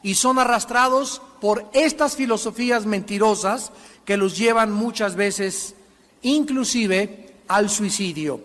y son arrastrados por estas filosofías mentirosas que los llevan muchas veces inclusive al suicidio.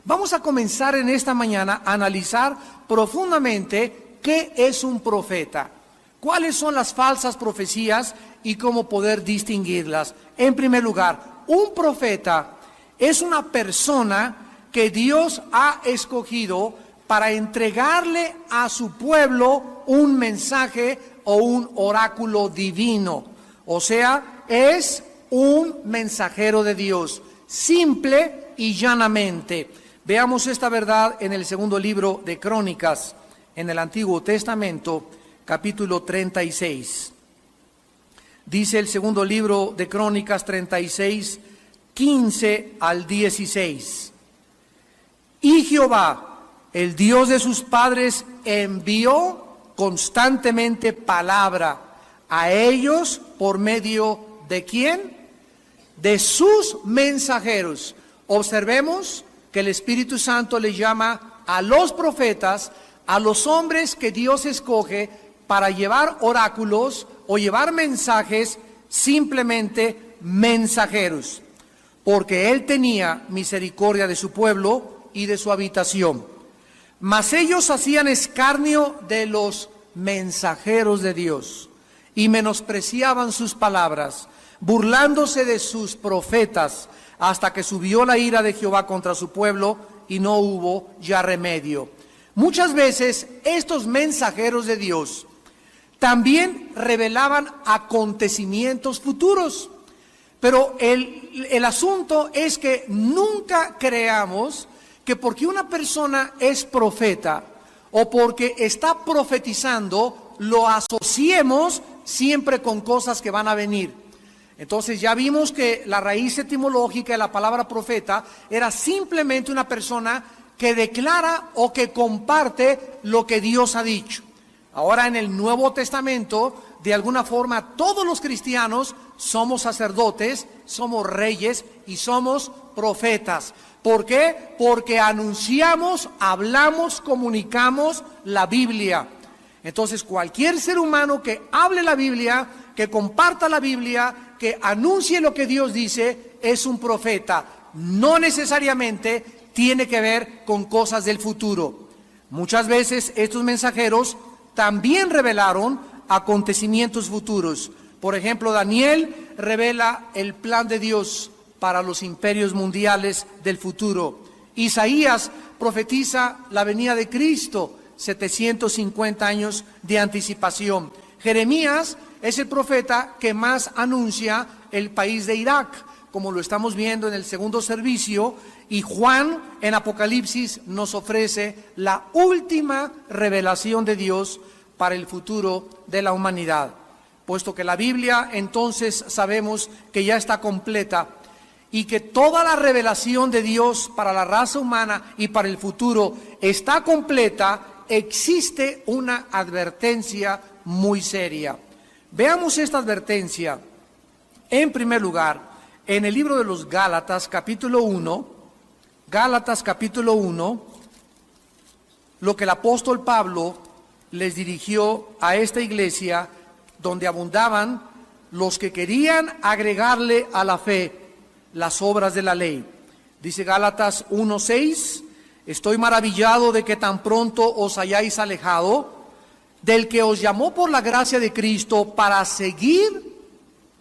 Vamos a comenzar en esta mañana a analizar profundamente qué es un profeta, cuáles son las falsas profecías y cómo poder distinguirlas. En primer lugar, un profeta es una persona que Dios ha escogido para entregarle a su pueblo un mensaje o un oráculo divino. O sea, es un mensajero de Dios, simple y llanamente. Veamos esta verdad en el segundo libro de Crónicas, en el Antiguo Testamento, capítulo 36. Dice el segundo libro de Crónicas 36, 15 al 16. Y Jehová, el Dios de sus padres, envió constantemente palabra a ellos por medio de ¿quién? De sus mensajeros. Observemos que el Espíritu Santo le llama a los profetas, a los hombres que Dios escoge para llevar oráculos o llevar mensajes, simplemente mensajeros, porque Él tenía misericordia de su pueblo y de su habitación. Mas ellos hacían escarnio de los mensajeros de Dios y menospreciaban sus palabras, burlándose de sus profetas, hasta que subió la ira de Jehová contra su pueblo y no hubo ya remedio. Muchas veces estos mensajeros de Dios también revelaban acontecimientos futuros, pero el asunto es que nunca creamos que porque una persona es profeta o porque está profetizando, lo asociemos siempre con cosas que van a venir. Entonces ya vimos que la raíz etimológica de la palabra profeta era simplemente una persona que declara o que comparte lo que Dios ha dicho. Ahora en el Nuevo Testamento, de alguna forma, todos los cristianos somos sacerdotes, somos reyes y somos profetas. ¿Por qué? Porque anunciamos, hablamos, comunicamos la Biblia. Entonces cualquier ser humano que hable la Biblia, que comparta la Biblia, que anuncie lo que Dios dice, es un profeta. No necesariamente tiene que ver con cosas del futuro. Muchas veces estos mensajeros también revelaron acontecimientos futuros. Por ejemplo, Daniel revela el plan de Dios para los imperios mundiales del futuro. Isaías profetiza la venida de Cristo, 750 años de anticipación. Jeremías es el profeta que más anuncia el país de Irak, como lo estamos viendo en el segundo servicio, y Juan en Apocalipsis nos ofrece la última revelación de Dios para el futuro de la humanidad. Puesto que la Biblia entonces sabemos que ya está completa y que toda la revelación de Dios para la raza humana y para el futuro está completa, existe una advertencia muy seria. Veamos esta advertencia. En primer lugar, en el libro de los Gálatas, capítulo 1, lo que el apóstol Pablo les dirigió a esta iglesia, donde abundaban los que querían agregarle a la fe las obras de la ley. Dice Gálatas 1:6, estoy maravillado de que tan pronto os hayáis alejado del que os llamó por la gracia de Cristo para seguir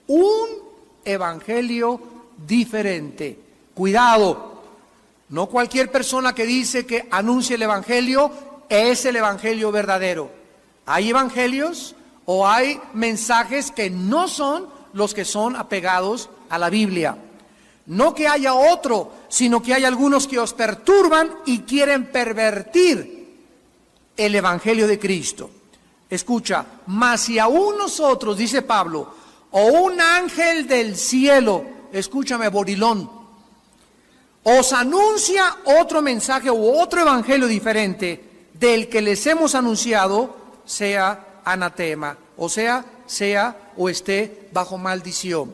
un evangelio diferente. Cuidado, no cualquier persona que dice que anuncia el evangelio es el evangelio verdadero. Hay evangelios o hay mensajes que no son los que son apegados a la Biblia. No que haya otro, sino que hay algunos que os perturban y quieren pervertir el evangelio de Cristo. Escucha, mas si aún nosotros, dice Pablo, o un ángel del cielo, escúchame, Borilón, os anuncia otro mensaje u otro evangelio diferente del que les hemos anunciado, sea anatema, o sea o esté bajo maldición.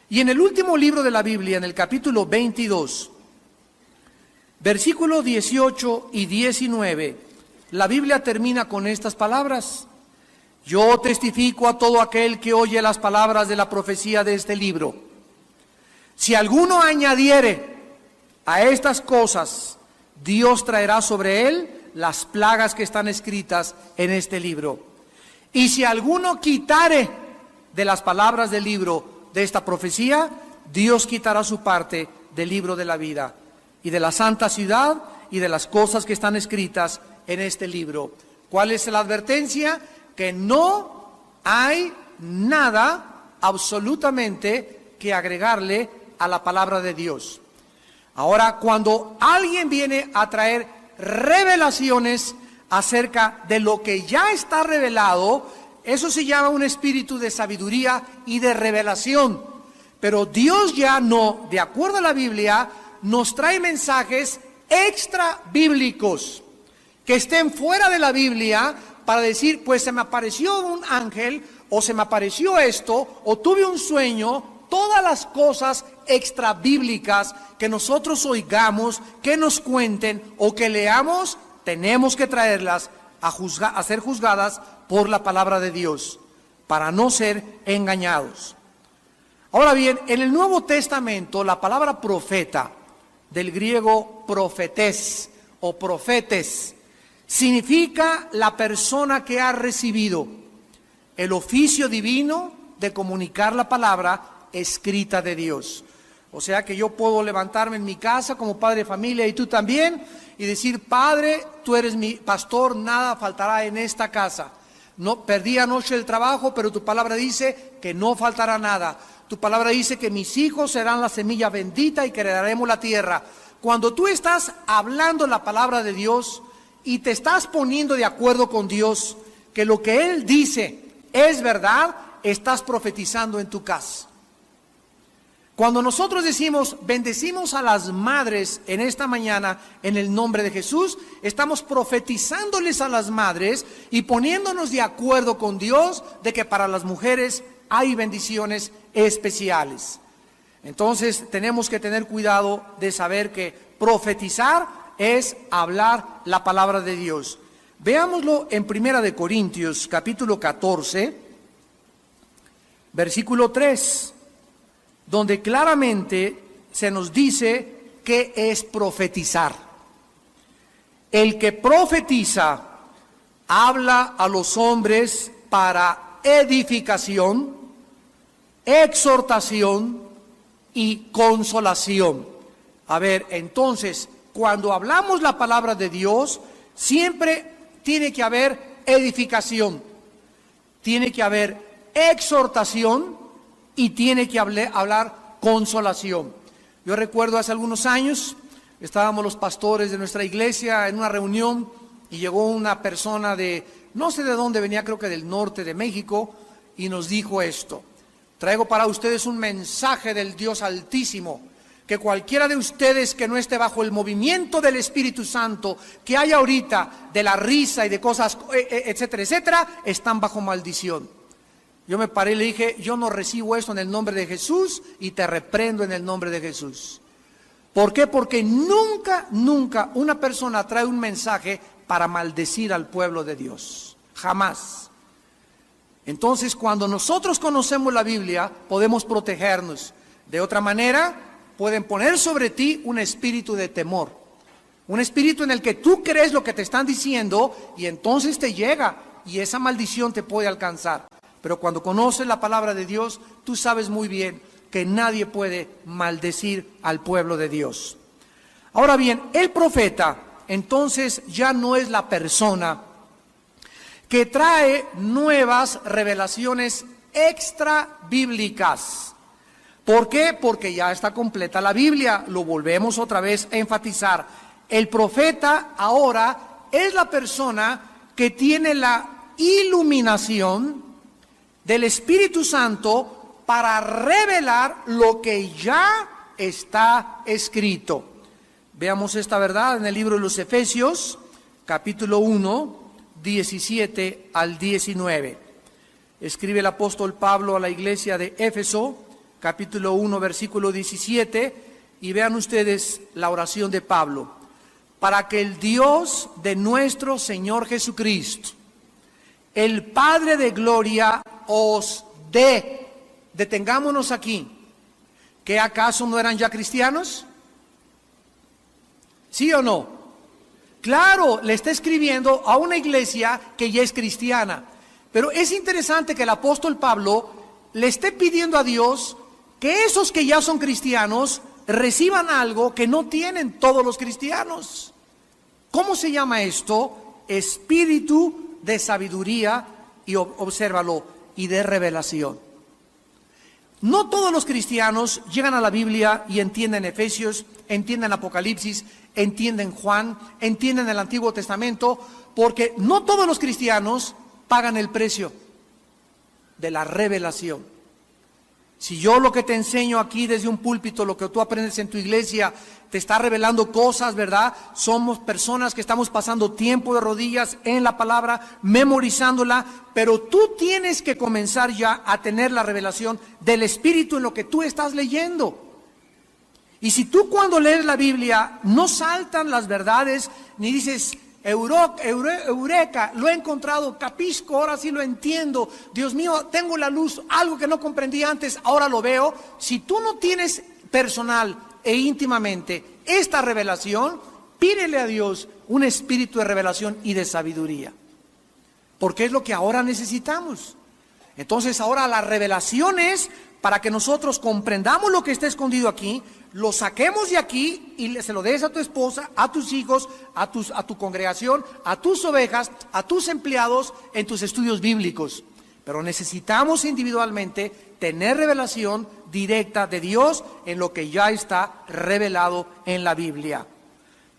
Y en el último libro de la Biblia, en el capítulo 22, versículos 18 y 19, la Biblia termina con estas palabras: Yo testifico a todo aquel que oye las palabras de la profecía de este libro. Si alguno añadiere a estas cosas, Dios traerá sobre él las plagas que están escritas en este libro. Y si alguno quitare de las palabras del libro de esta profecía, Dios quitará su parte del libro de la vida y de la santa ciudad y de las cosas que están escritas en este libro. ¿Cuál es la advertencia? Que no hay nada absolutamente que agregarle a la palabra de Dios. Ahora, cuando alguien viene a traer revelaciones acerca de lo que ya está revelado, eso se llama un espíritu de sabiduría y de revelación. Pero Dios ya no, de acuerdo a la Biblia, nos trae mensajes extra bíblicos que estén fuera de la Biblia para decir, pues se me apareció un ángel, o se me apareció esto, o tuve un sueño. Todas las cosas extra bíblicas que nosotros oigamos, que nos cuenten o que leamos, tenemos que traerlas a ser juzgadas por la palabra de Dios, para no ser engañados. Ahora bien, en el Nuevo Testamento, la palabra profeta, del griego profetés o profetes, significa la persona que ha recibido el oficio divino de comunicar la palabra escrita de Dios. O sea que yo puedo levantarme en mi casa como padre de familia, y tú también, y decir: Padre, tú eres mi pastor, nada faltará en esta casa. No perdí anoche el trabajo, pero tu palabra dice que no faltará nada. Tu palabra dice que mis hijos serán la semilla bendita y que heredaremos la tierra. Cuando tú estás hablando la palabra de Dios y te estás poniendo de acuerdo con Dios que lo que Él dice es verdad, estás profetizando en tu casa. Cuando nosotros decimos bendecimos a las madres en esta mañana en el nombre de Jesús, estamos profetizándoles a las madres y poniéndonos de acuerdo con Dios de que para las mujeres hay bendiciones especiales. Entonces tenemos que tener cuidado de saber que profetizar es hablar la palabra de Dios. Veámoslo en 1 Corintios capítulo 14, versículo 3. Donde claramente se nos dice qué es profetizar. El que profetiza habla a los hombres para edificación, exhortación y consolación. A ver, entonces, cuando hablamos la palabra de Dios, siempre tiene que haber edificación, tiene que haber exhortación y tiene que hablar consolación. Yo recuerdo hace algunos años, estábamos los pastores de nuestra iglesia en una reunión y llegó una persona de, no sé de dónde venía, creo que del norte de México, y nos dijo esto: traigo para ustedes un mensaje del Dios Altísimo, que cualquiera de ustedes que no esté bajo el movimiento del Espíritu Santo que hay ahorita, de la risa y de cosas, etcétera, etcétera, están bajo maldición. Yo me paré y le dije: yo no recibo esto en el nombre de Jesús y te reprendo en el nombre de Jesús. ¿Por qué? Porque nunca una persona trae un mensaje para maldecir al pueblo de Dios. Jamás. Entonces, cuando nosotros conocemos la Biblia, podemos protegernos. De otra manera, pueden poner sobre ti un espíritu de temor. Un espíritu en el que tú crees lo que te están diciendo y entonces te llega y esa maldición te puede alcanzar. Pero cuando conoces la palabra de Dios, tú sabes muy bien que nadie puede maldecir al pueblo de Dios. Ahora bien, el profeta entonces ya no es la persona que trae nuevas revelaciones extra bíblicas. ¿Por qué? Porque ya está completa la Biblia. Lo volvemos otra vez a enfatizar. El profeta ahora es la persona que tiene la iluminación del Espíritu Santo para revelar lo que ya está escrito. Veamos esta verdad en el libro de los Efesios, capítulo 1, 17 al 19. Escribe el apóstol Pablo a la iglesia de Éfeso, capítulo 1, versículo 17, y vean ustedes la oración de Pablo. Para que el Dios de nuestro Señor Jesucristo, el Padre de gloria os dé. Detengámonos aquí. ¿Qué acaso no eran ya cristianos? ¿Sí o no? Claro, le está escribiendo a una iglesia que ya es cristiana. Pero es interesante que el apóstol Pablo le esté pidiendo a Dios que esos que ya son cristianos reciban algo que no tienen todos los cristianos. ¿Cómo se llama esto? Espíritu de sabiduría, y obsérvalo, y de revelación. No todos los cristianos llegan a la Biblia y entienden Efesios, entienden Apocalipsis, entienden Juan, entienden el Antiguo Testamento, porque no todos los cristianos pagan el precio de la revelación. Si yo lo que te enseño aquí desde un púlpito, lo que tú aprendes en tu iglesia, te está revelando cosas, ¿verdad? Somos personas que estamos pasando tiempo de rodillas en la palabra, memorizándola, pero tú tienes que comenzar ya a tener la revelación del Espíritu en lo que tú estás leyendo. Y si tú cuando lees la Biblia no saltan las verdades, ni dices, eureka, lo he encontrado, capisco, ahora sí lo entiendo, Dios mío, tengo la luz, algo que no comprendí antes, ahora lo veo. Si tú no tienes personal e íntimamente esta revelación, pídele a Dios un espíritu de revelación y de sabiduría, porque es lo que ahora necesitamos. Entonces ahora la revelación es para que nosotros comprendamos lo que está escondido aquí, lo saquemos de aquí y se lo des a tu esposa, a tus hijos, a tu congregación, a tus ovejas, a tus empleados en tus estudios bíblicos. Pero necesitamos individualmente tener revelación directa de Dios en lo que ya está revelado en la Biblia.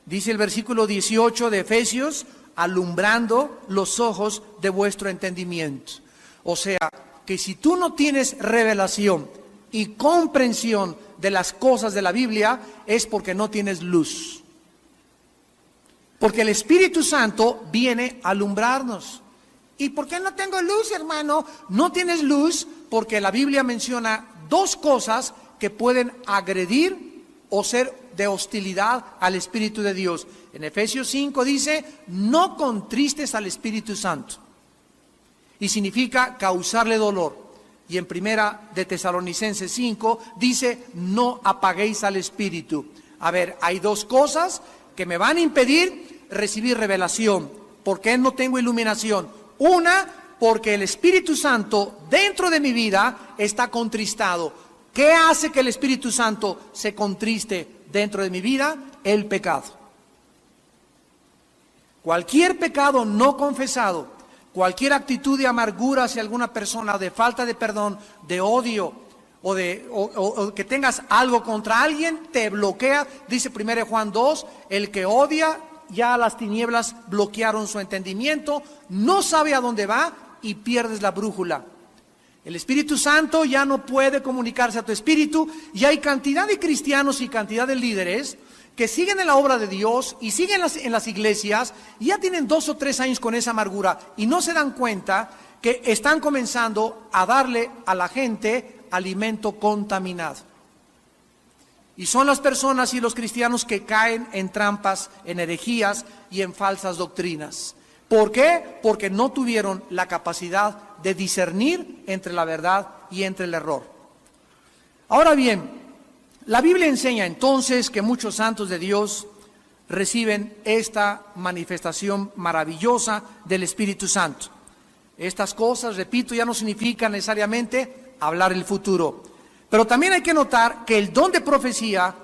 Dice el versículo 18 de Efesios, alumbrando los ojos de vuestro entendimiento. O sea, que si tú no tienes revelación y comprensión de las cosas de la Biblia, es porque no tienes luz. Porque el Espíritu Santo viene a alumbrarnos. ¿Y por qué no tengo luz, hermano? No tienes luz porque la Biblia menciona dos cosas que pueden agredir o ser de hostilidad al Espíritu de Dios. En Efesios 5 dice, no contristes al Espíritu Santo. Y significa causarle dolor. Y en primera de Tesalonicenses 5 dice, no apaguéis al Espíritu. A ver, hay dos cosas que me van a impedir recibir revelación. ¿Por qué no tengo iluminación? Una, porque el Espíritu Santo dentro de mi vida está contristado. ¿Qué hace que el Espíritu Santo se contriste dentro de mi vida? El pecado. Cualquier pecado no confesado, cualquier actitud de amargura hacia alguna persona, de falta de perdón, de odio, o que tengas algo contra alguien, te bloquea. Dice 1 Juan 2, el que odia, ya las tinieblas bloquearon su entendimiento, no sabe a dónde va y pierdes la brújula. El Espíritu Santo ya no puede comunicarse a tu espíritu, y hay cantidad de cristianos y cantidad de líderes que siguen en la obra de Dios y siguen en las iglesias y ya tienen 2 o 3 años con esa amargura y no se dan cuenta que están comenzando a darle a la gente alimento contaminado. Y son las personas y los cristianos que caen en trampas, en herejías y en falsas doctrinas. ¿Por qué? Porque no tuvieron la capacidad de discernir entre la verdad y entre el error. Ahora bien, la Biblia enseña entonces que muchos santos de Dios reciben esta manifestación maravillosa del Espíritu Santo. Estas cosas, repito, ya no significan necesariamente hablar el futuro. Pero también hay que notar que el don de profecía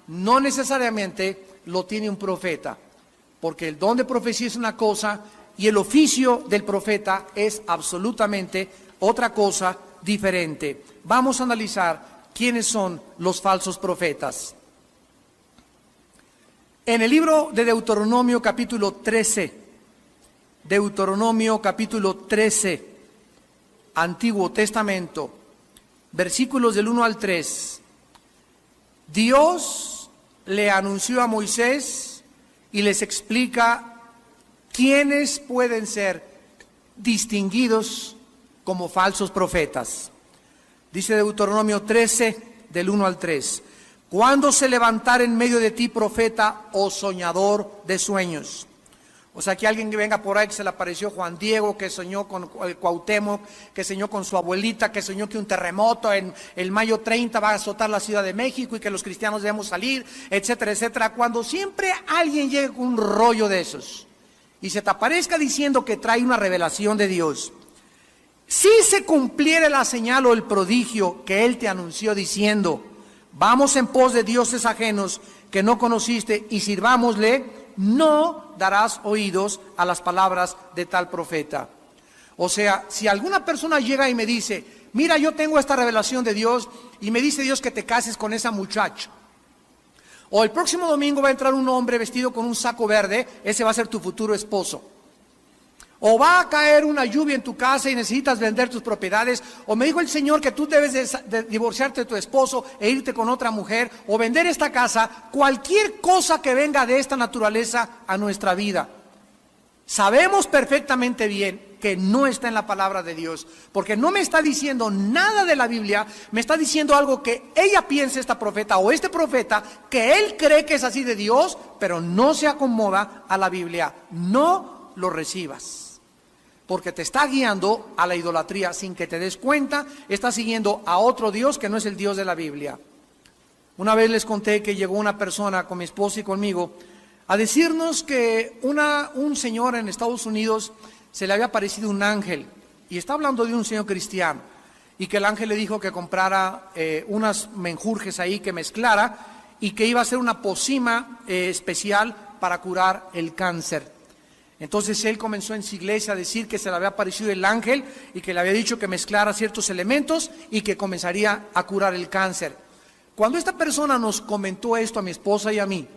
no necesariamente lo tiene un profeta, porque el don de profecía es una cosa y el oficio del profeta es absolutamente otra cosa diferente. Vamos a analizar quiénes son los falsos profetas. En el libro de Deuteronomio capítulo 13, Antiguo Testamento, versículos del 1 al 3, Dios le anunció a Moisés y les explica quiénes pueden ser distinguidos como falsos profetas. Dice Deuteronomio 13, del 1 al 3. Cuando se levantare en medio de ti profeta o soñador de sueños, O sea, que alguien que venga por ahí que se le apareció Juan Diego, que soñó con el Cuauhtémoc, que soñó con su abuelita, que soñó que un terremoto en el mayo 30 va a azotar la Ciudad de México y que los cristianos debemos salir, etcétera, etcétera. Cuando siempre alguien llegue con un rollo de esos y se te aparezca diciendo que trae una revelación de Dios, si se cumpliera la señal o el prodigio que él te anunció diciendo, vamos en pos de dioses ajenos que no conociste y sirvámosle, no darás oídos a las palabras de tal profeta. O sea, si alguna persona llega y me dice, mira, yo tengo esta revelación de Dios y me dice Dios que te cases con esa muchacha, o el próximo domingo va a entrar un hombre vestido con un saco verde, ese va a ser tu futuro esposo, o va a caer una lluvia en tu casa y necesitas vender tus propiedades, o me dijo el Señor que tú debes de divorciarte de tu esposo e irte con otra mujer, o vender esta casa, cualquier cosa que venga de esta naturaleza a nuestra vida. Sabemos perfectamente bien que no está en la palabra de Dios, porque no me está diciendo nada de la Biblia, me está diciendo algo que ella piensa, esta profeta o este profeta, que él cree que es así de Dios, pero no se acomoda a la Biblia. No lo recibas, porque te está guiando a la idolatría sin que te des cuenta. Estás siguiendo a otro Dios que no es el Dios de la Biblia. Una vez les conté que llegó una persona con mi esposa y conmigo a decirnos que un señor en Estados Unidos se le había aparecido un ángel, y está hablando de un señor cristiano, y que el ángel le dijo que comprara unas menjurjes ahí, que mezclara, y que iba a hacer una pócima especial para curar el cáncer. Entonces él comenzó en su iglesia a decir que se le había aparecido el ángel y que le había dicho que mezclara ciertos elementos y que comenzaría a curar el cáncer. Cuando esta persona nos comentó esto a mi esposa y a mí,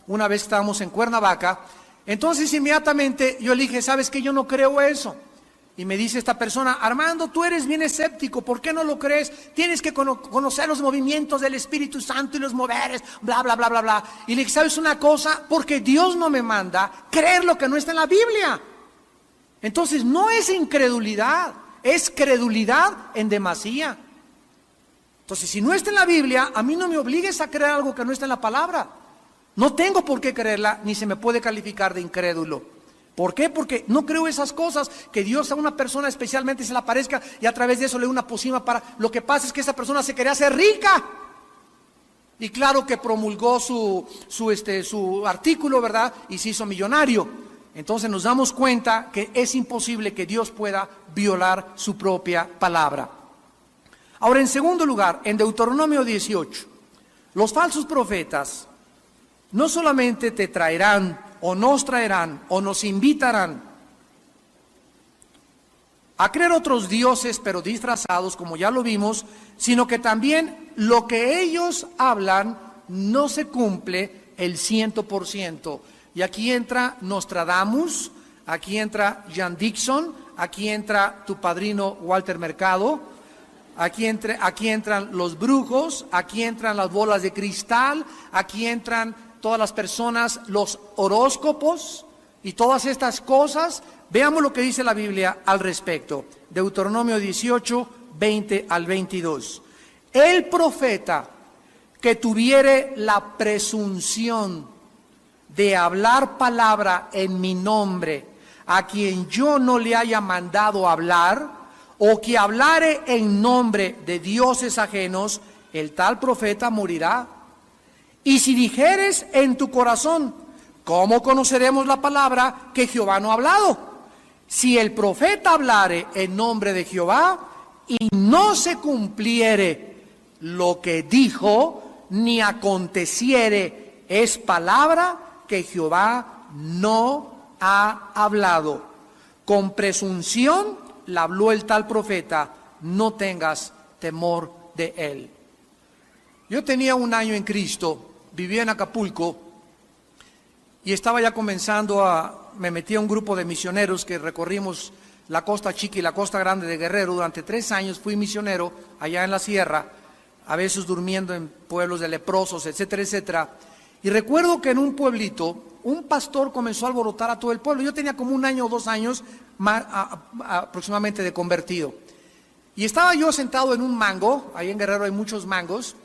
una vez estábamos en Cuernavaca, entonces inmediatamente yo le dije, ¿sabes qué? Yo no creo eso. Y me dice esta persona, Armando, tú eres bien escéptico, ¿por qué no lo crees? Tienes que conocer los movimientos del Espíritu Santo y los moveres, bla, bla, bla, bla, bla. Y le dije, ¿sabes una cosa? Porque Dios no me manda creer lo que no está en la Biblia. Entonces no es incredulidad, es credulidad en demasía. Entonces si no está en la Biblia, a mí no me obligues a creer algo que no está en la palabra. No tengo por qué creerla, ni se me puede calificar de incrédulo. ¿Por qué? Porque no creo esas cosas, que Dios a una persona especialmente se le aparezca y a través de eso le dé una pócima para... Lo que pasa es que esa persona se quería hacer rica. Y claro que promulgó su artículo, ¿verdad? Y se hizo millonario. Entonces nos damos cuenta que es imposible que Dios pueda violar su propia palabra. Ahora, en segundo lugar, en Deuteronomio 18, los falsos profetas no solamente te traerán o nos traerán o nos invitarán a creer otros dioses pero disfrazados, como ya lo vimos, sino que también lo que ellos hablan no se cumple el 100%. Y aquí entra Nostradamus, aquí entra Jan Dixon, aquí entra tu padrino Walter Mercado, aquí entran los brujos, aquí entran las bolas de cristal, aquí entran todas las personas, los horóscopos y todas estas cosas. Veamos lo que dice la Biblia al respecto. Deuteronomio 18, 20 al 22. El profeta que tuviere la presunción de hablar palabra en mi nombre, a quien yo no le haya mandado hablar, o que hablare en nombre de dioses ajenos, el tal profeta morirá. Y si dijeres en tu corazón, ¿cómo conoceremos la palabra que Jehová no ha hablado? Si el profeta hablare en nombre de Jehová y no se cumpliere lo que dijo, ni aconteciere, es palabra que Jehová no ha hablado. Con presunción la habló el tal profeta, no tengas temor de él. Yo tenía 1 año en Cristo, vivía en Acapulco y estaba ya me metí a un grupo de misioneros que recorrimos la Costa Chica y la Costa Grande de Guerrero. Durante 3 años fui misionero allá en la sierra, a veces durmiendo en pueblos de leprosos, etcétera, etcétera. Y recuerdo que en un pueblito, un pastor comenzó a alborotar a todo el pueblo. Yo tenía como 1 año o 2 años aproximadamente de convertido. Y estaba yo sentado en un mango, ahí en Guerrero hay muchos mangos,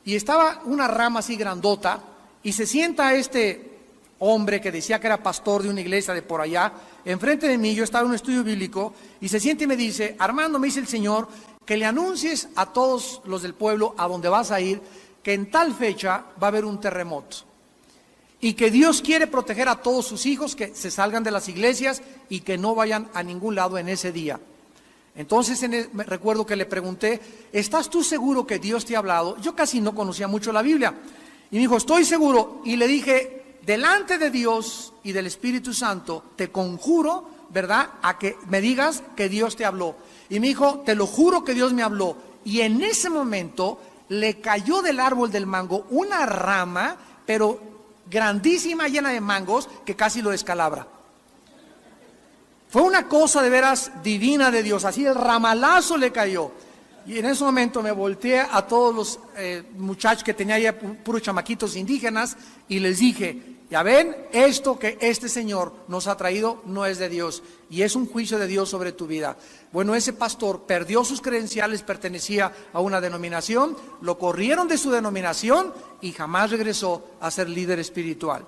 y estaba una rama así grandota, y se sienta este hombre que decía que era pastor de una iglesia de por allá, enfrente de mí. Yo estaba en un estudio bíblico y se siente y me dice: Armando, me dice el Señor que le anuncies a todos los del pueblo a donde vas a ir que en tal fecha va a haber un terremoto y que Dios quiere proteger a todos sus hijos, que se salgan de las iglesias y que no vayan a ningún lado en ese día. Entonces me recuerdo que le pregunté: ¿estás tú seguro que Dios te ha hablado? Yo casi no conocía mucho la Biblia. Y me dijo: estoy seguro. Y le dije: delante de Dios y del Espíritu Santo, te conjuro, ¿verdad?, a que me digas que Dios te habló. Y me dijo: te lo juro que Dios me habló. Y en ese momento le cayó del árbol del mango una rama, pero grandísima, llena de mangos, que casi lo descalabra. Fue una cosa de veras divina de Dios, así el ramalazo le cayó. Y en ese momento me volteé a todos los muchachos que tenía ahí, puros chamaquitos indígenas, y les dije: ya ven, esto que este Señor nos ha traído no es de Dios, y es un juicio de Dios sobre tu vida. Bueno, ese pastor perdió sus credenciales, pertenecía a una denominación, lo corrieron de su denominación y jamás regresó a ser líder espiritual.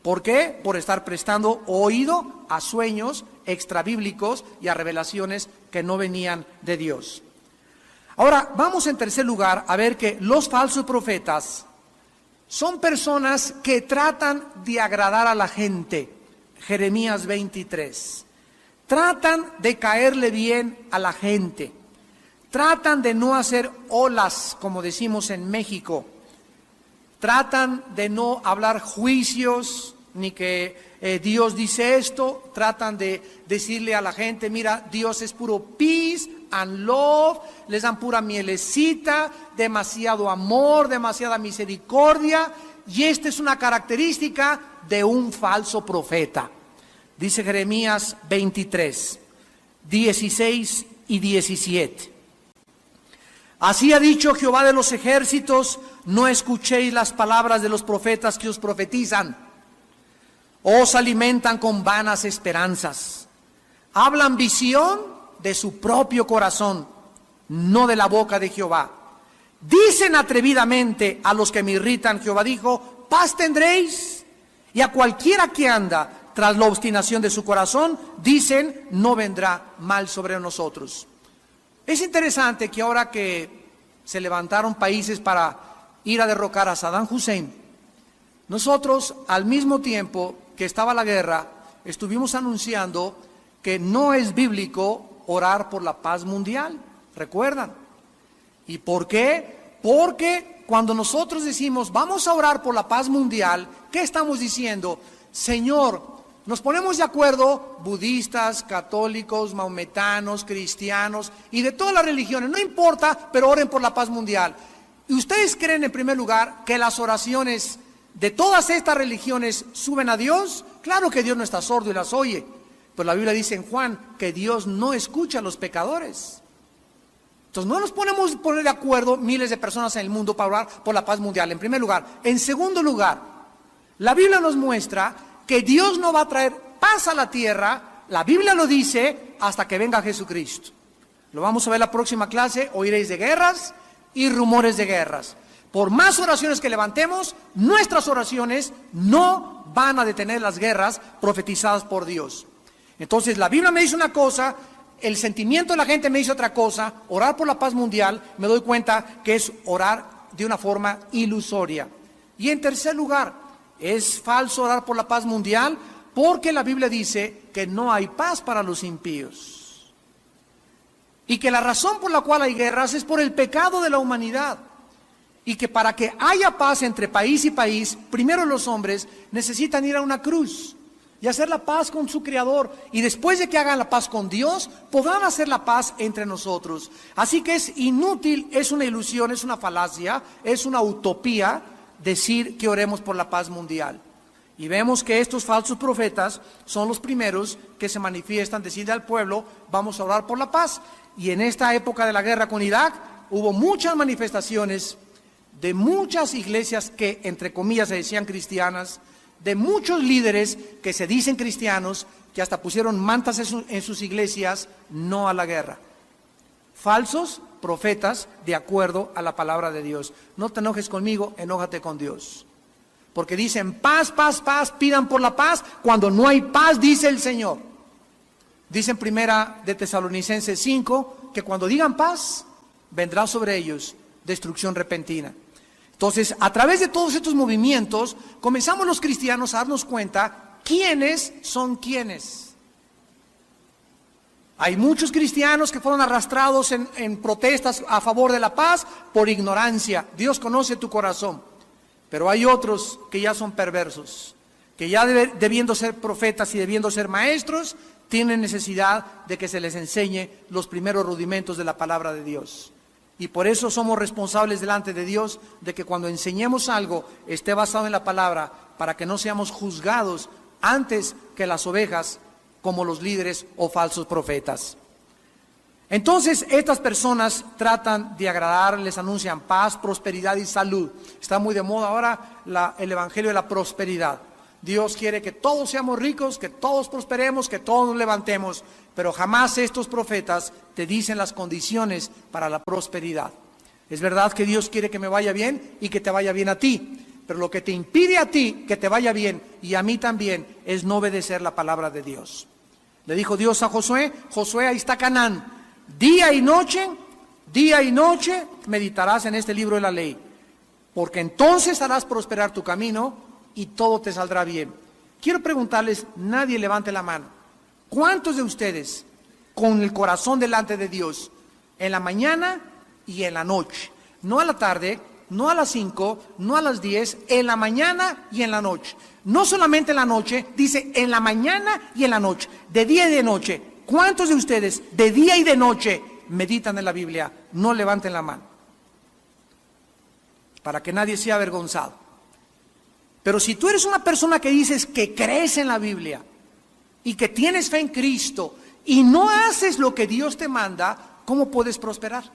¿Por qué? Por estar prestando oído a sueños extrabíblicos y a revelaciones que no venían de Dios. Ahora, vamos en tercer lugar a ver que los falsos profetas son personas que tratan de agradar a la gente. Jeremías 23. Tratan de caerle bien a la gente. Tratan de no hacer olas, como decimos en México. Tratan de no hablar juicios, ni que Dios dice esto. Tratan de decirle a la gente: mira, Dios es puro peace and love. Les dan pura mielecita, demasiado amor, demasiada misericordia. Y esta es una característica de un falso profeta. Dice Jeremías 23, 16 y 17. Así ha dicho Jehová de los ejércitos: no escuchéis las palabras de los profetas que os profetizan. Os alimentan con vanas esperanzas. Hablan visión de su propio corazón, no de la boca de Jehová. Dicen atrevidamente a los que me irritan: Jehová dijo, paz tendréis. Y a cualquiera que anda tras la obstinación de su corazón, dicen, no vendrá mal sobre nosotros. Es interesante que ahora que se levantaron países para ir a derrocar a Saddam Hussein, nosotros al mismo tiempo que estaba la guerra, estuvimos anunciando que no es bíblico orar por la paz mundial. ¿Recuerdan? ¿Y por qué? Porque cuando nosotros decimos vamos a orar por la paz mundial, ¿qué estamos diciendo? Señor, nos ponemos de acuerdo, budistas, católicos, maometanos, cristianos y de todas las religiones, no importa, pero oren por la paz mundial. ¿Y ustedes creen, en primer lugar, que las oraciones de todas estas religiones suben a Dios? Claro que Dios no está sordo y las oye, pero la Biblia dice en Juan que Dios no escucha a los pecadores. Entonces no nos ponemos a poner de acuerdo miles de personas en el mundo para orar por la paz mundial, en primer lugar. En segundo lugar, la Biblia nos muestra que Dios no va a traer paz a la tierra, la Biblia lo dice, hasta que venga Jesucristo. Lo vamos a ver la próxima clase. Oiréis de guerras y rumores de guerras. Por más oraciones que levantemos, nuestras oraciones no van a detener las guerras profetizadas por Dios. Entonces la Biblia me dice una cosa, el sentimiento de la gente me dice otra cosa. Orar por la paz mundial, me doy cuenta que es orar de una forma ilusoria. Y en tercer lugar, es falso orar por la paz mundial porque la Biblia dice que no hay paz para los impíos. Y que la razón por la cual hay guerras es por el pecado de la humanidad. Y que para que haya paz entre país y país, primero los hombres necesitan ir a una cruz y hacer la paz con su Creador. Y después de que hagan la paz con Dios, podrán hacer la paz entre nosotros. Así que es inútil, es una ilusión, es una falacia, es una utopía decir que oremos por la paz mundial. Y vemos que estos falsos profetas son los primeros que se manifiestan, decirle al pueblo, vamos a orar por la paz. Y en esta época de la guerra con Irak, hubo muchas manifestaciones de muchas iglesias que, entre comillas, se decían cristianas, de muchos líderes que se dicen cristianos, que hasta pusieron mantas en sus iglesias, no a la guerra. Falsos profetas de acuerdo a la palabra de Dios. No te enojes conmigo, enójate con Dios. Porque dicen paz, paz, paz, pidan por la paz, cuando no hay paz, dice el Señor. Dice en primera de Tesalonicenses 5, que cuando digan paz, vendrá sobre ellos destrucción repentina. Entonces, a través de todos estos movimientos, comenzamos los cristianos a darnos cuenta quiénes son quiénes. Hay muchos cristianos que fueron arrastrados en protestas a favor de la paz por ignorancia. Dios conoce tu corazón. Pero hay otros que ya son perversos, que ya debiendo ser profetas y debiendo ser maestros, tienen necesidad de que se les enseñe los primeros rudimentos de la palabra de Dios. Y por eso somos responsables delante de Dios de que cuando enseñemos algo esté basado en la palabra, para que no seamos juzgados antes que las ovejas como los líderes o falsos profetas. Entonces estas personas tratan de agradar, les anuncian paz, prosperidad y salud. Está muy de moda ahora el evangelio de la prosperidad. Dios quiere que todos seamos ricos, que todos prosperemos, que todos nos levantemos, pero jamás estos profetas te dicen las condiciones para la prosperidad. Es verdad que Dios quiere que me vaya bien y que te vaya bien a ti, pero lo que te impide a ti que te vaya bien y a mí también es no obedecer la palabra de Dios. Le dijo Dios a Josué, Josué, ahí está Canaán. Día y noche meditarás en este libro de la ley, porque entonces harás prosperar tu camino y todo te saldrá bien. Quiero preguntarles, nadie levante la mano. ¿Cuántos de ustedes, con el corazón delante de Dios, en la mañana y en la noche, no a la tarde, no a las 5, no a las 10, en la mañana y en la noche? No solamente en la noche, dice en la mañana y en la noche, de día y de noche. ¿Cuántos de ustedes de día y de noche meditan en la Biblia? No levanten la mano, para que nadie sea avergonzado. Pero si tú eres una persona que dices que crees en la Biblia y que tienes fe en Cristo y no haces lo que Dios te manda, ¿cómo puedes prosperar?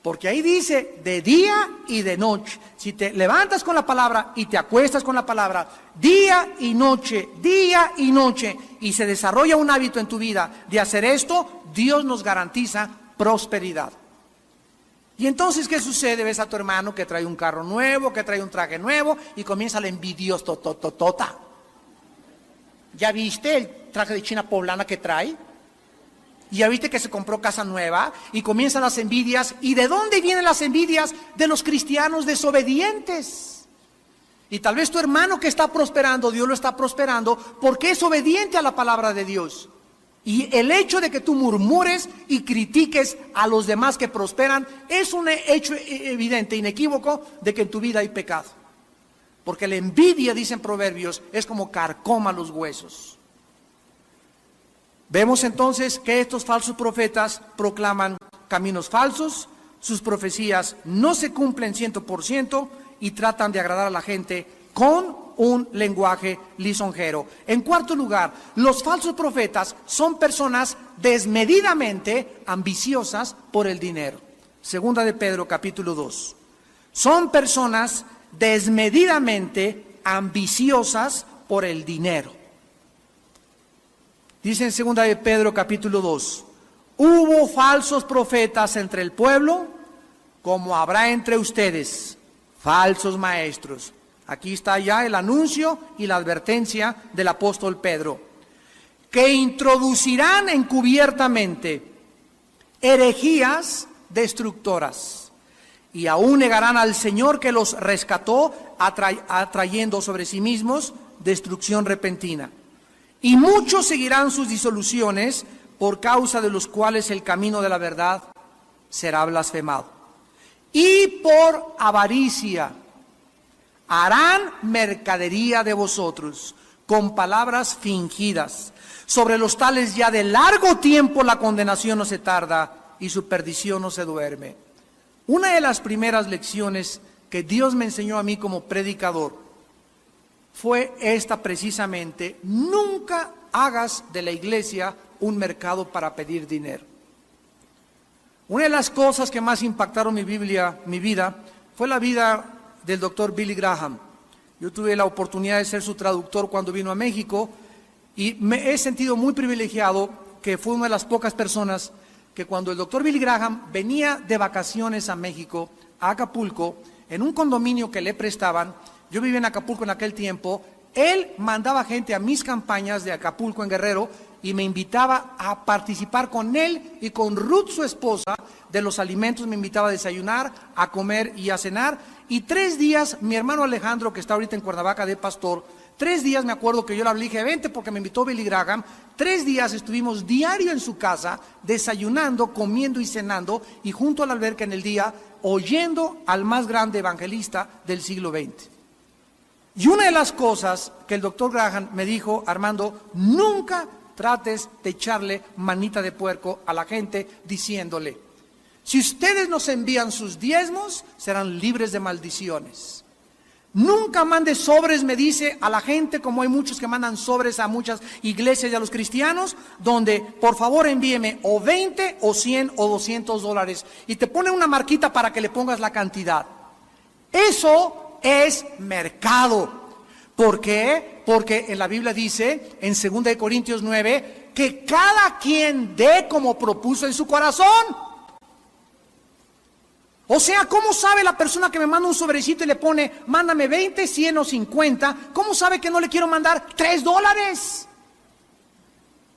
Porque ahí dice de día y de noche. Si te levantas con la palabra y te acuestas con la palabra, día y noche, y se desarrolla un hábito en tu vida de hacer esto, Dios nos garantiza prosperidad. Y entonces, ¿qué sucede? Ves a tu hermano que trae un carro nuevo, que trae un traje nuevo, y comienza la envidiosotototota. ¿Ya viste el traje de China poblana que trae? Y ya viste que se compró casa nueva, y comienzan las envidias. ¿Y de dónde vienen las envidias? De los cristianos desobedientes. Y tal vez tu hermano que está prosperando, Dios lo está prosperando porque es obediente a la palabra de Dios. Y el hecho de que tú murmures y critiques a los demás que prosperan es un hecho evidente, inequívoco, de que en tu vida hay pecado. Porque la envidia, dicen Proverbios, es como carcoma los huesos. Vemos entonces que estos falsos profetas proclaman caminos falsos, sus profecías no se cumplen 100% y tratan de agradar a la gente con un lenguaje lisonjero. En cuarto lugar, los falsos profetas son personas desmedidamente ambiciosas por el dinero. Segunda de Pedro, capítulo 2. Son personas desmedidamente ambiciosas por el dinero. Dice en segunda de Pedro, capítulo 2, hubo falsos profetas entre el pueblo, como habrá entre ustedes falsos maestros. Aquí está ya el anuncio y la advertencia del apóstol Pedro, que introducirán encubiertamente herejías destructoras y aún negarán al Señor que los rescató, atrayendo sobre sí mismos destrucción repentina. Y muchos seguirán sus disoluciones, por causa de los cuales el camino de la verdad será blasfemado. Y por avaricia harán mercadería de vosotros con palabras fingidas. Sobre los tales ya de largo tiempo la condenación no se tarda y su perdición no se duerme. Una de las primeras lecciones que Dios me enseñó a mí como predicador fue esta precisamente: nunca hagas de la iglesia un mercado para pedir dinero. Una de las cosas que más impactaron mi vida, fue la vida del doctor Billy Graham. Yo tuve la oportunidad de ser su traductor cuando vino a México y me he sentido muy privilegiado, que fue una de las pocas personas que cuando el doctor Billy Graham venía de vacaciones a México, a Acapulco, en un condominio que le prestaban. Yo vivía en Acapulco en aquel tiempo. Él mandaba gente a mis campañas de Acapulco en Guerrero y me invitaba a participar con él y con Ruth, su esposa, de los alimentos. Me invitaba a desayunar, a comer y a cenar. Y 3 días, mi hermano Alejandro, que está ahorita en Cuernavaca de pastor, 3 días me acuerdo que yo le hablé, dije, vente porque me invitó Billy Graham. 3 días estuvimos diario en su casa, desayunando, comiendo y cenando, y junto a la alberca en el día, oyendo al más grande evangelista del siglo XX. Y una de las cosas que el doctor Graham me dijo, Armando, nunca trates de echarle manita de puerco a la gente diciéndole, si ustedes nos envían sus diezmos, serán libres de maldiciones. Nunca mandes sobres, me dice, a la gente, como hay muchos que mandan sobres a muchas iglesias y a los cristianos, donde por favor envíeme o 20 o 100 o 200 dólares y te ponen una marquita para que le pongas la cantidad. Eso es mercado. ¿Por qué? Porque en la Biblia dice, en 2 Corintios 9, que cada quien dé como propuso en su corazón. O sea, ¿cómo sabe la persona que me manda un sobrecito y le pone, mándame 20, 100 o 50? ¿Cómo sabe que no le quiero mandar 3 dólares?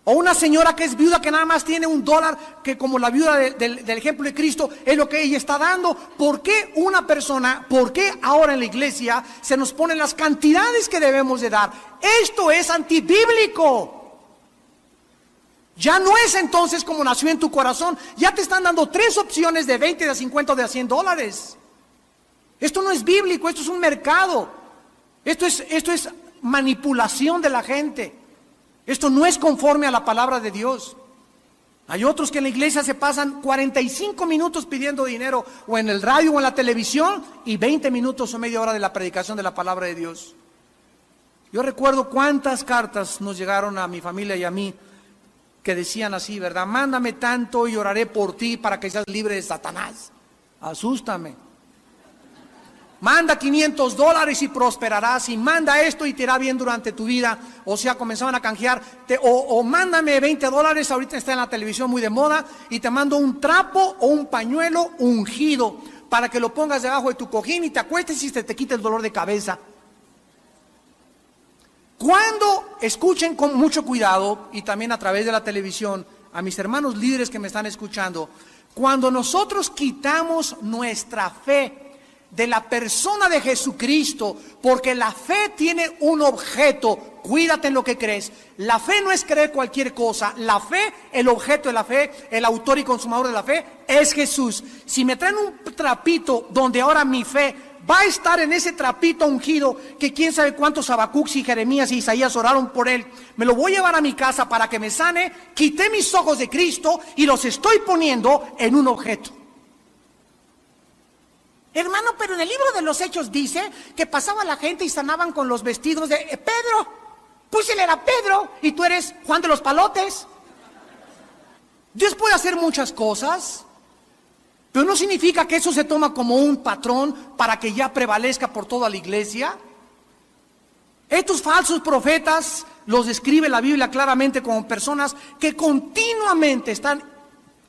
O una señora que es viuda que nada más tiene $1, que como la viuda del ejemplo de Cristo es lo que ella está dando. ¿Por qué una persona, por qué ahora en la iglesia se nos ponen las cantidades que debemos de dar? Esto es antibíblico. Ya no es entonces como nació en tu corazón. Ya te están dando 3 opciones de 20, de 50 o de 100 dólares. Esto no es bíblico, esto es un mercado. Esto es manipulación de la gente. Esto no es conforme a la palabra de Dios. Hay otros que en la iglesia se pasan 45 minutos pidiendo dinero, o en el radio o en la televisión, y 20 minutos o media hora de la predicación de la palabra de Dios. Yo recuerdo cuántas cartas nos llegaron a mi familia y a mí, que decían así, ¿verdad? Mándame tanto y oraré por ti para que seas libre de Satanás. Asústame. Manda 500 dólares y prosperarás, y manda esto y te irá bien durante tu vida. O sea, comenzaban a canjear, o mándame 20 dólares, ahorita está en la televisión muy de moda, y te mando un trapo o un pañuelo ungido para que lo pongas debajo de tu cojín y te acuestes y te quite el dolor de cabeza. Cuando escuchen con mucho cuidado, y también a través de la televisión, a mis hermanos líderes que me están escuchando, cuando nosotros quitamos nuestra fe de la persona de Jesucristo, porque la fe tiene un objeto, cuídate en lo que crees. La fe no es creer cualquier cosa. La fe, el objeto de la fe, el autor y consumador de la fe es Jesús. Si me traen un trapito donde ahora mi fe va a estar en ese trapito ungido, que quién sabe cuántos Habacuc y Jeremías y Isaías oraron por él, me lo voy a llevar a mi casa para que me sane. Quité mis ojos de Cristo y los estoy poniendo en un objeto. Hermano, pero en el libro de los Hechos dice que pasaba la gente y sanaban con los vestidos de Pedro. Pues él era Pedro y tú eres Juan de los Palotes. Dios puede hacer muchas cosas, pero no significa que eso se toma como un patrón para que ya prevalezca por toda la iglesia. Estos falsos profetas los describe la Biblia claramente como personas que continuamente están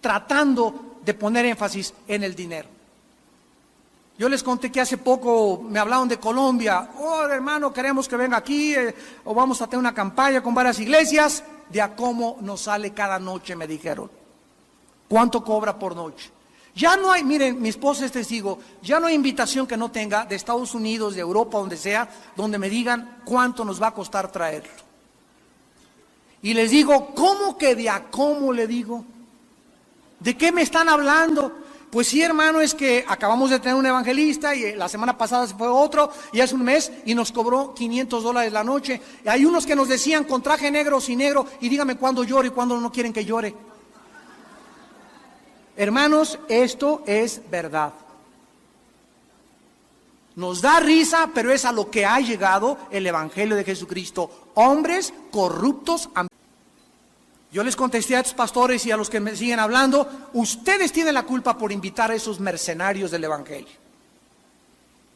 tratando de poner énfasis en el dinero. Yo les conté que hace poco me hablaron de Colombia. Oh, hermano, queremos que venga aquí, o vamos a tener una campaña con varias iglesias. De a cómo nos sale cada noche, me dijeron. ¿Cuánto cobra por noche? Ya no hay, miren, mi esposa es testigo, ya no hay invitación que no tenga de Estados Unidos, de Europa, donde sea, donde me digan cuánto nos va a costar traerlo. Y les digo, ¿cómo que de a cómo? Le digo, ¿de qué me están hablando? Pues sí, hermano, es que acabamos de tener un evangelista y la semana pasada se fue otro y hace un mes y nos cobró $500 la noche. Y hay unos que nos decían con traje negro o sin negro, y dígame cuándo lloro y cuándo no quieren que llore. Hermanos, esto es verdad. Nos da risa, pero es a lo que ha llegado el evangelio de Jesucristo. Hombres corruptos. Yo les contesté a estos pastores y a los que me siguen hablando, ustedes tienen la culpa por invitar a esos mercenarios del evangelio.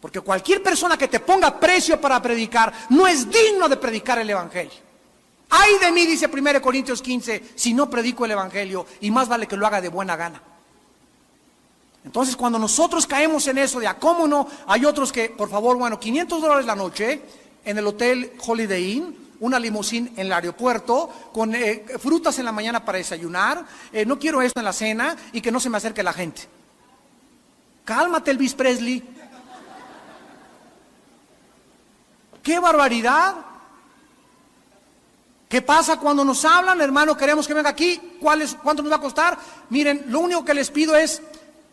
Porque cualquier persona que te ponga precio para predicar no es digno de predicar el evangelio. Ay de mí, dice 1 Corintios 15, si no predico el evangelio, y más vale que lo haga de buena gana. Entonces, cuando nosotros caemos en eso de cómo no, hay otros que, por favor, bueno, $500 la noche en el hotel Holiday Inn, una limusín en el aeropuerto, con frutas en la mañana para desayunar, no quiero esto en la cena y que no se me acerque la gente. Cálmate, Elvis Presley. ¡Qué barbaridad! ¿Qué pasa cuando nos hablan, hermano? Queremos que venga aquí. ¿Cuánto nos va a costar? Miren, lo único que les pido es,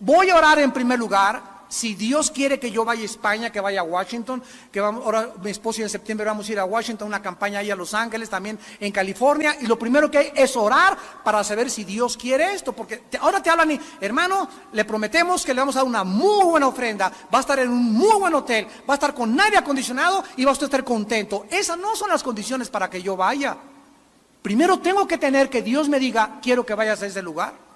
voy a orar en primer lugar. Si Dios quiere que yo vaya a España, que vaya a Washington, que vamos, ahora mi esposo y en septiembre vamos a ir a Washington, una campaña ahí a Los Ángeles, también en California, y lo primero que hay es orar para saber si Dios quiere esto, porque ahora te hablan y, hermano, le prometemos que le vamos a dar una muy buena ofrenda, va a estar en un muy buen hotel, va a estar con aire acondicionado y va a usted estar contento. Esas no son las condiciones para que yo vaya. Primero tengo que tener que Dios me diga, quiero que vayas a ese lugar.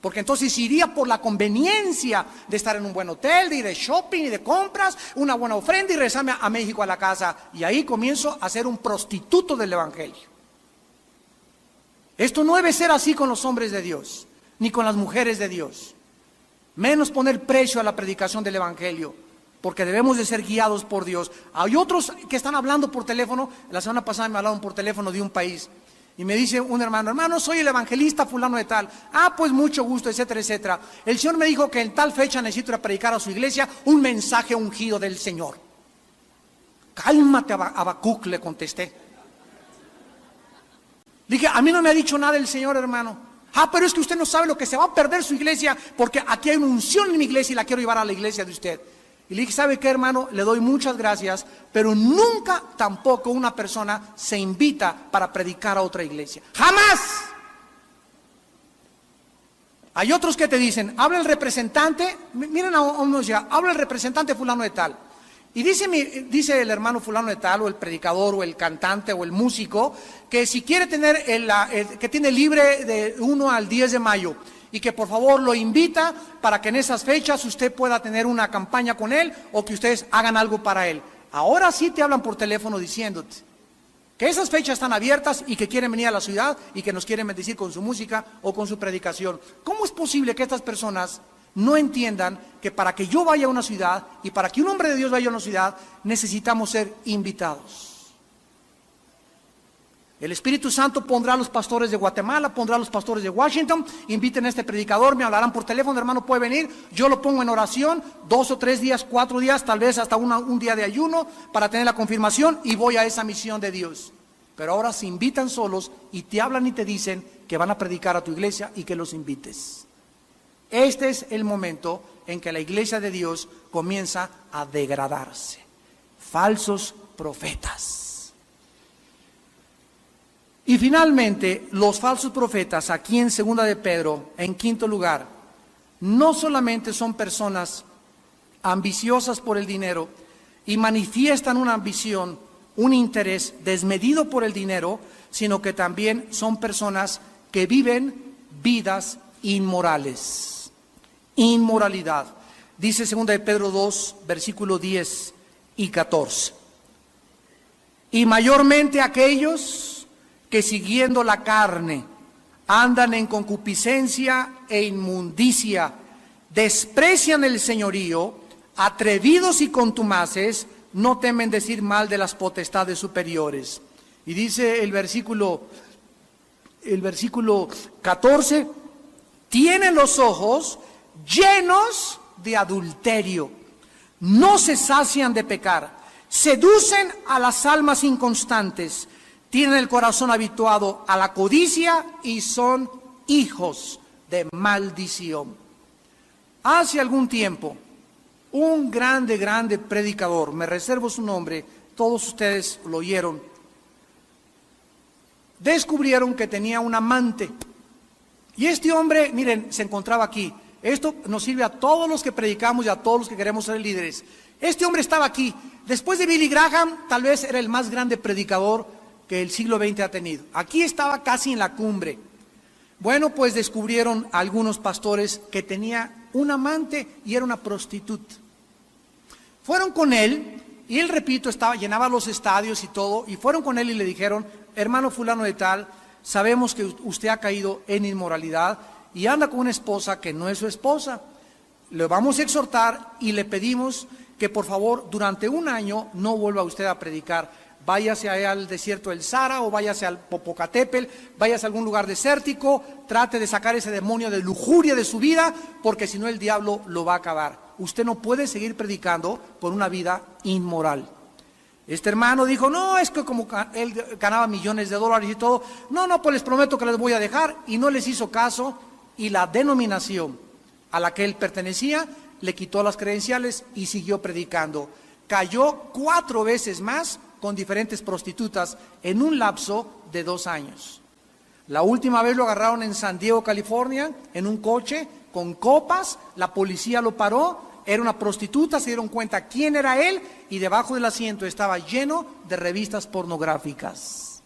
Porque entonces iría por la conveniencia de estar en un buen hotel, de ir de shopping y de compras, una buena ofrenda y regresarme a México a la casa. Y ahí comienzo a ser un prostituto del evangelio. Esto no debe ser así con los hombres de Dios, ni con las mujeres de Dios. Menos poner precio a la predicación del evangelio, porque debemos de ser guiados por Dios. Hay otros que están hablando por teléfono. La semana pasada me hablaron por teléfono de un país. Y me dice un hermano, soy el evangelista fulano de tal. Pues mucho gusto, etcétera, etcétera. El Señor me dijo que en tal fecha necesito ir a predicar a su iglesia un mensaje ungido del Señor. Cálmate, Habacuc, le contesté. Dije, a mí no me ha dicho nada el Señor, hermano. Pero es que usted no sabe lo que se va a perder su iglesia, porque aquí hay una unción en mi iglesia y la quiero llevar a la iglesia de usted. Y le dije, ¿sabe qué, hermano? Le doy muchas gracias, pero nunca tampoco una persona se invita para predicar a otra iglesia. ¡Jamás! Hay otros que te dicen, habla el representante, miren a unos ya, habla el representante fulano de tal. Y dice el hermano fulano de tal, o el predicador, o el cantante, o el músico, que si quiere tener, que tiene libre de 1 al 10 de mayo, y que por favor lo invita para que en esas fechas usted pueda tener una campaña con él o que ustedes hagan algo para él. Ahora sí te hablan por teléfono diciéndote que esas fechas están abiertas y que quieren venir a la ciudad y que nos quieren bendecir con su música o con su predicación. ¿Cómo es posible que estas personas no entiendan que para que yo vaya a una ciudad y para que un hombre de Dios vaya a una ciudad necesitamos ser invitados? El Espíritu Santo pondrá a los pastores de Guatemala, pondrá a los pastores de Washington, inviten a este predicador, me hablarán por teléfono, hermano, puede venir, yo lo pongo en oración, 2 o 3 días, 4 días, tal vez hasta un día de ayuno para tener la confirmación y voy a esa misión de Dios. Pero ahora se invitan solos y te hablan y te dicen que van a predicar a tu iglesia y que los invites. Este es el momento en que la iglesia de Dios comienza a degradarse. Falsos profetas. Y finalmente, los falsos profetas, aquí en 2 de Pedro, en quinto lugar, no solamente son personas ambiciosas por el dinero y manifiestan una ambición, un interés desmedido por el dinero, sino que también son personas que viven vidas inmorales. Inmoralidad. Dice 2 de Pedro 2, versículos 10 y 14. Y mayormente aquellos que siguiendo la carne andan en concupiscencia e inmundicia, desprecian el señorío, atrevidos y contumaces, no temen decir mal de las potestades superiores. Y dice el versículo 14, tienen los ojos llenos de adulterio, no se sacian de pecar, seducen a las almas inconstantes, tienen el corazón habituado a la codicia y son hijos de maldición. Hace algún tiempo, un grande predicador, me reservo su nombre, todos ustedes lo oyeron, descubrieron que tenía un amante. Y este hombre, miren, se encontraba aquí. Esto nos sirve a todos los que predicamos y a todos los que queremos ser líderes. Este hombre estaba aquí. Después de Billy Graham, tal vez era el más grande predicador que el siglo XX ha tenido. Aquí estaba casi en la cumbre. Bueno, pues descubrieron algunos pastores que tenía un amante y era una prostituta. Fueron con él y él, repito, llenaba los estadios y todo, y fueron con él y le dijeron, hermano fulano de tal, sabemos que usted ha caído en inmoralidad y anda con una esposa que no es su esposa. le vamos a exhortar y le pedimos que por favor durante un año no vuelva usted a predicar. Váyase allá al desierto del Sahara o váyase al Popocatépetl, váyase a algún lugar desértico, trate de sacar ese demonio de lujuria de su vida, porque si no el diablo lo va a acabar. Usted no puede seguir predicando por una vida inmoral. Este hermano dijo, no, es que como él ganaba millones de dólares y todo, no, pues les prometo que les voy a dejar, y no les hizo caso, y la denominación a la que él pertenecía le quitó las credenciales y siguió predicando. Cayó 4 veces más con diferentes prostitutas en un lapso de 2 años. La última vez lo agarraron en San Diego, California, en un coche con copas, la policía lo paró, era una prostituta, se dieron cuenta quién era él y debajo del asiento estaba lleno de revistas pornográficas.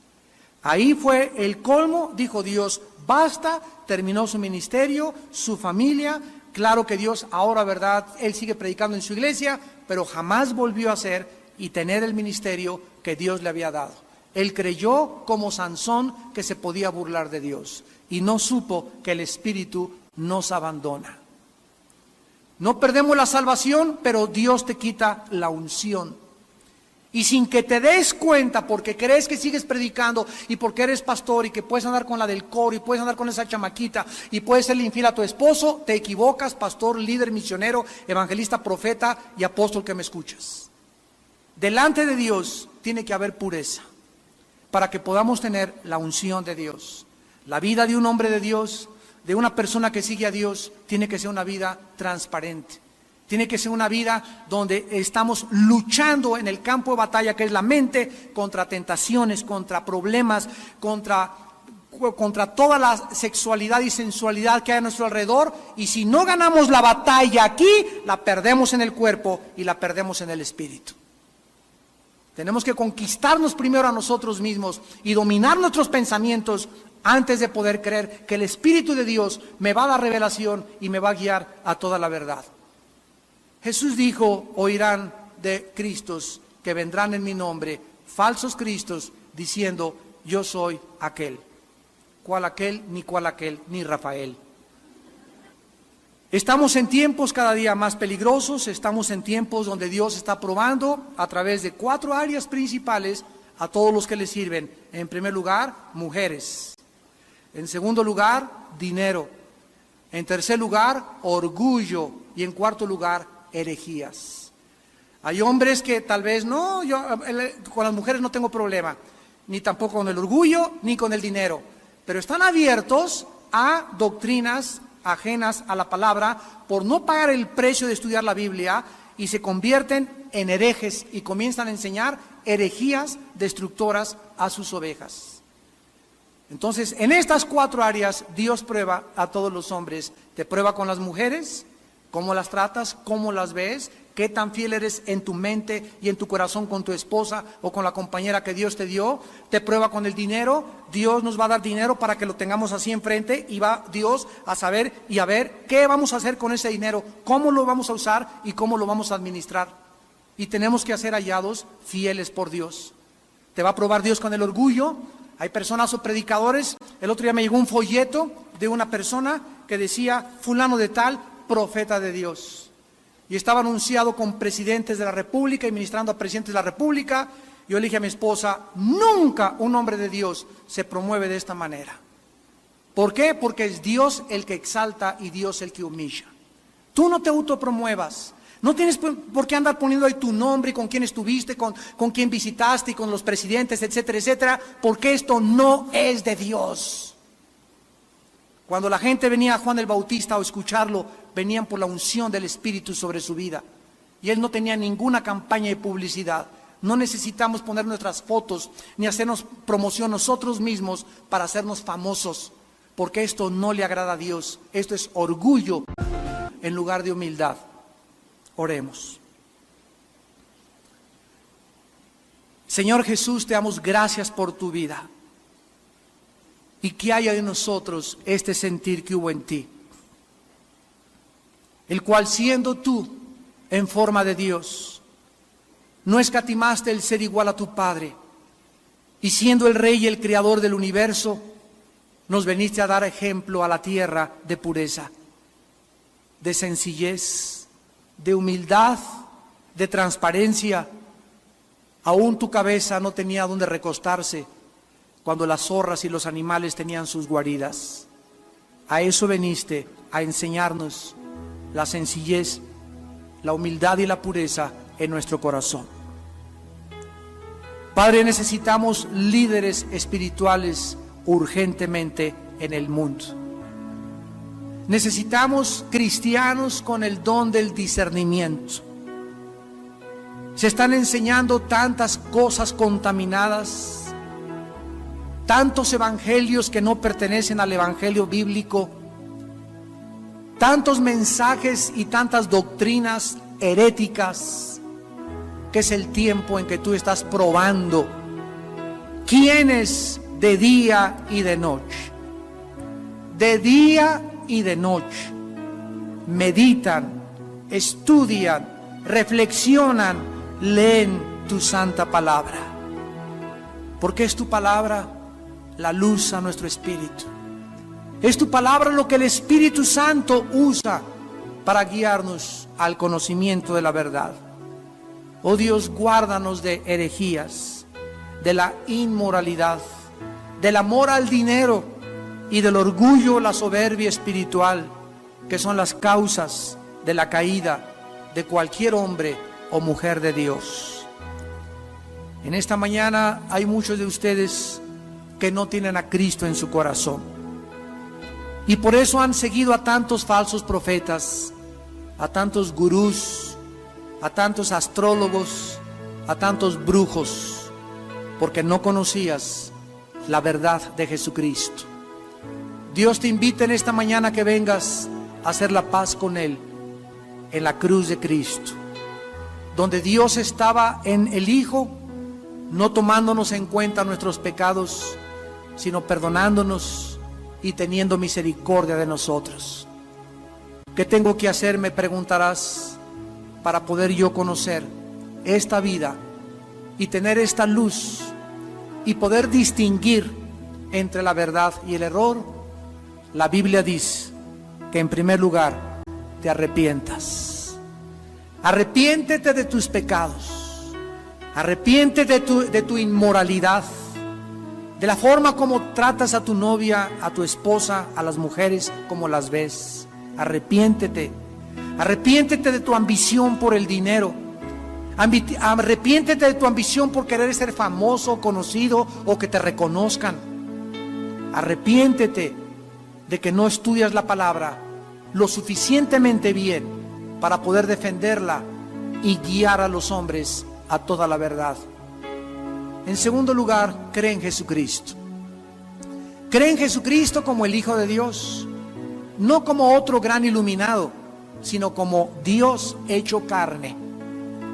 Ahí fue el colmo, dijo Dios, basta, terminó su ministerio, su familia. Claro que Dios ahora, verdad, él sigue predicando en su iglesia, pero jamás volvió a hacer y tener el ministerio que Dios le había dado. Él creyó como Sansón que se podía burlar de Dios y no supo que el Espíritu nos abandona. No perdemos la salvación, pero Dios te quita la unción. Y sin que te des cuenta, porque crees que sigues predicando y porque eres pastor y que puedes andar con la del coro y puedes andar con esa chamaquita y puedes serle infiel a tu esposo, te equivocas, pastor, líder, misionero, evangelista, profeta y apóstol que me escuchas. Delante de Dios tiene que haber pureza para que podamos tener la unción de Dios. La vida de un hombre de Dios, de una persona que sigue a Dios, tiene que ser una vida transparente. Tiene que ser una vida donde estamos luchando en el campo de batalla que es la mente, contra tentaciones, contra problemas, contra toda la sexualidad y sensualidad que hay a nuestro alrededor. Y si no ganamos la batalla aquí, la perdemos en el cuerpo y la perdemos en el espíritu. Tenemos que conquistarnos primero a nosotros mismos y dominar nuestros pensamientos antes de poder creer que el Espíritu de Dios me va a dar revelación y me va a guiar a toda la verdad. Jesús dijo, oirán de Cristos que vendrán en mi nombre, falsos Cristos, diciendo, yo soy aquel. ¿Cuál aquel? Ni cuál aquel, ni Rafael. Estamos en tiempos cada día más peligrosos, estamos en tiempos donde Dios está probando a través de 4 áreas principales a todos los que le sirven. En primer lugar, mujeres. En segundo lugar, dinero. En tercer lugar, orgullo. Y en cuarto lugar, herejías. Hay hombres que tal vez, no, yo con las mujeres no tengo problema, ni tampoco con el orgullo, ni con el dinero, pero están abiertos a doctrinas ajenas a la palabra por no pagar el precio de estudiar la Biblia y se convierten en herejes y comienzan a enseñar herejías destructoras a sus ovejas. Entonces, en estas 4 áreas, Dios prueba a todos los hombres. Te prueba con las mujeres, cómo las tratas, cómo las ves, qué tan fiel eres en tu mente y en tu corazón con tu esposa o con la compañera que Dios te dio. Te prueba con el dinero. Dios nos va a dar dinero para que lo tengamos así enfrente y va Dios a saber y a ver qué vamos a hacer con ese dinero, cómo lo vamos a usar y cómo lo vamos a administrar. Y tenemos que ser hallados fieles por Dios. Te va a probar Dios con el orgullo. Hay personas o predicadores. El otro día me llegó un folleto de una persona que decía, fulano de tal, profeta de Dios. Y estaba anunciado con presidentes de la República y ministrando a presidentes de la República. Yo le dije a mi esposa, nunca un hombre de Dios se promueve de esta manera. ¿Por qué? Porque es Dios el que exalta y Dios el que humilla. Tú no te autopromuevas. No tienes por qué andar poniendo ahí tu nombre y con quién estuviste, con quién visitaste y con los presidentes, etcétera, etcétera, porque esto no es de Dios. Cuando la gente venía a Juan el Bautista a escucharlo, venían por la unción del Espíritu sobre su vida. Y él no tenía ninguna campaña de publicidad. No necesitamos poner nuestras fotos ni hacernos promoción nosotros mismos para hacernos famosos, porque esto no le agrada a Dios. Esto es orgullo en lugar de humildad. Oremos. Señor Jesús, te damos gracias por tu vida. Y que haya en nosotros este sentir que hubo en ti, el cual siendo tú en forma de Dios, no escatimaste el ser igual a tu Padre, y siendo el Rey y el Creador del universo, nos veniste a dar ejemplo a la tierra de pureza. de sencillez, de humildad, de transparencia. Aún tu cabeza no tenía donde recostarse cuando las zorras y los animales tenían sus guaridas. A eso veniste, a enseñarnos la sencillez, la humildad y la pureza en nuestro corazón. Padre, necesitamos líderes espirituales urgentemente en el mundo. Necesitamos cristianos con el don del discernimiento. Se están enseñando tantas cosas contaminadas, tantos evangelios que no pertenecen al evangelio bíblico, tantos mensajes y tantas doctrinas heréticas, que es el tiempo en que tú estás probando quiénes de día y de noche, de día y de noche, meditan, estudian, reflexionan, leen tu santa palabra, porque es tu palabra la luz a nuestro espíritu. Es tu palabra lo que el Espíritu Santo usa para guiarnos al conocimiento de la verdad. Oh Dios, guárdanos de herejías, de la inmoralidad, del amor al dinero y del orgullo, la soberbia espiritual, que son las causas de la caída de cualquier hombre o mujer de Dios. En esta mañana hay muchos de ustedes que no tienen a Cristo en su corazón, y por eso han seguido a tantos falsos profetas, a tantos gurús, a tantos astrólogos, a tantos brujos, porque no conocías la verdad de Jesucristo. Dios te invita en esta mañana que vengas a hacer la paz con Él en la cruz de Cristo, donde Dios estaba en el Hijo, no tomándonos en cuenta nuestros pecados, sino perdonándonos y teniendo misericordia de nosotros. ¿Qué tengo que hacer?, me preguntarás, para poder yo conocer esta vida y tener esta luz y poder distinguir entre la verdad y el error. La Biblia dice que en primer lugar te arrepientas. Arrepiéntete de tus pecados, arrepiéntete de tu inmoralidad, de la forma como tratas a tu novia, a tu esposa, a las mujeres, como las ves. Arrepiéntete. Arrepiéntete de tu ambición por el dinero. Arrepiéntete de tu ambición por querer ser famoso, conocido o que te reconozcan. Arrepiéntete de que no estudias la palabra lo suficientemente bien para poder defenderla y guiar a los hombres a toda la verdad. En segundo lugar, cree en Jesucristo. Cree en Jesucristo como el Hijo de Dios, no como otro gran iluminado, sino como Dios hecho carne,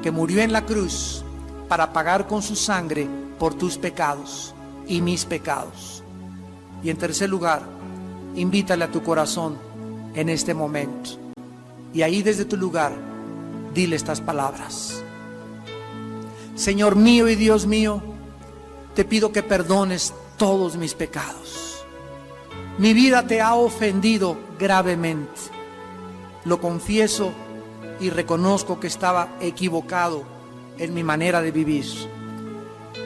que murió en la cruz para pagar con su sangre por tus pecados y mis pecados. Y en tercer lugar, invítale a tu corazón en este momento, y ahí desde tu lugar dile estas palabras: Señor mío y Dios mío, te pido que perdones todos mis pecados. Mi vida te ha ofendido gravemente. Lo confieso y reconozco que estaba equivocado en mi manera de vivir.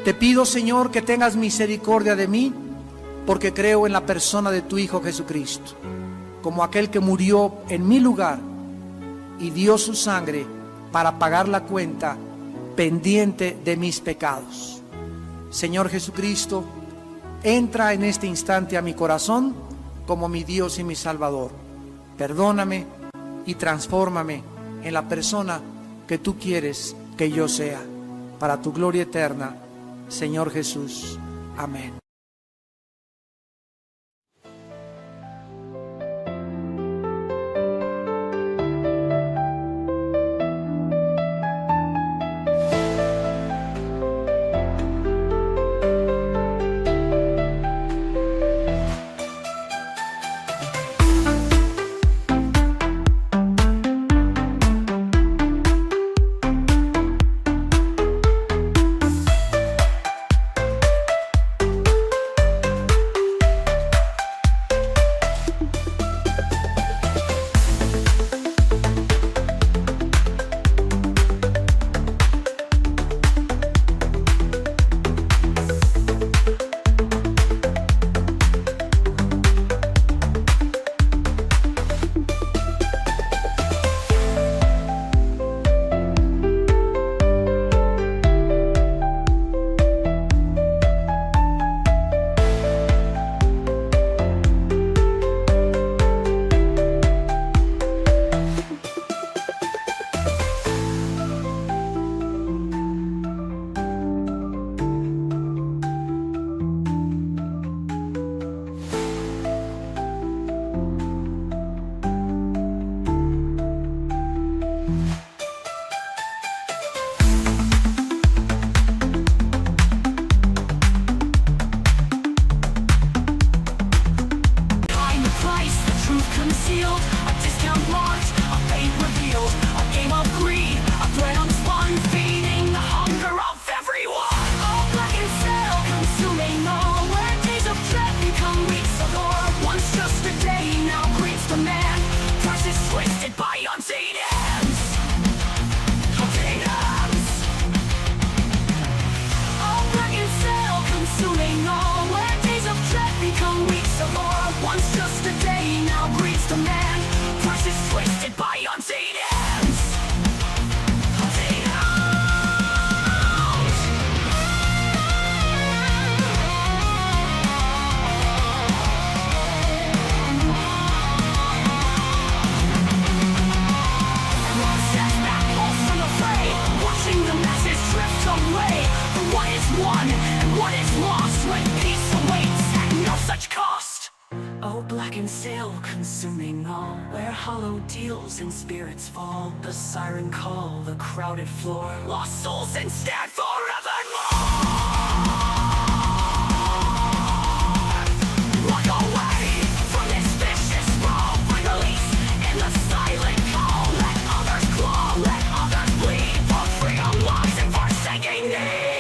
Te pido, Señor, que tengas misericordia de mí, porque creo en la persona de tu Hijo Jesucristo, como aquel que murió en mi lugar y dio su sangre para pagar la cuenta pendiente de mis pecados. Señor Jesucristo, entra en este instante a mi corazón como mi Dios y mi Salvador. Perdóname y transfórmame en la persona que tú quieres que yo sea, para tu gloria eterna, Señor Jesús. Amén. hollow deals and spirits fall. The siren call, the crowded floor. Lost souls instead forevermore. Walk away from this vicious sprawl. Find release in the silent call. Let others claw, let others bleed. For freedom lies in forsaking need.